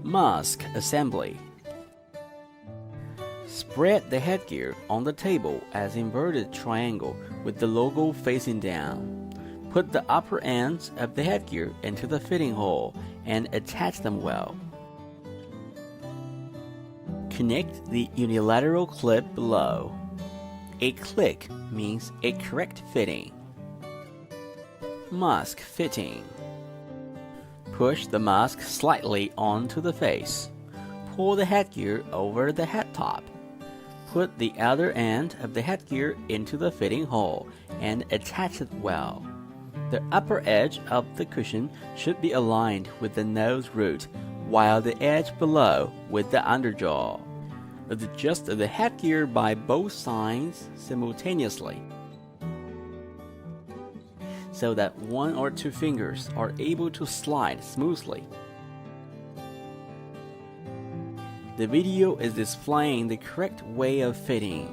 Mask assembly. Spread the headgear on the table as inverted triangle with the logo facing down. Put the upper ends of the headgear into the fitting hole and attach them well. Connect the unilateral clip below. A click means a correct fitting. Mask fitting. Push the mask slightly onto the face. Pull the headgear over the head top. Put the other end of the headgear into the fitting hole and attach it well. The upper edge of the cushion should be aligned with the nose root, while the edge below with the underjaw. Adjust the headgear by both sides simultaneously, so that one or two fingers are able to slide smoothly. The video is displaying the correct way of fitting.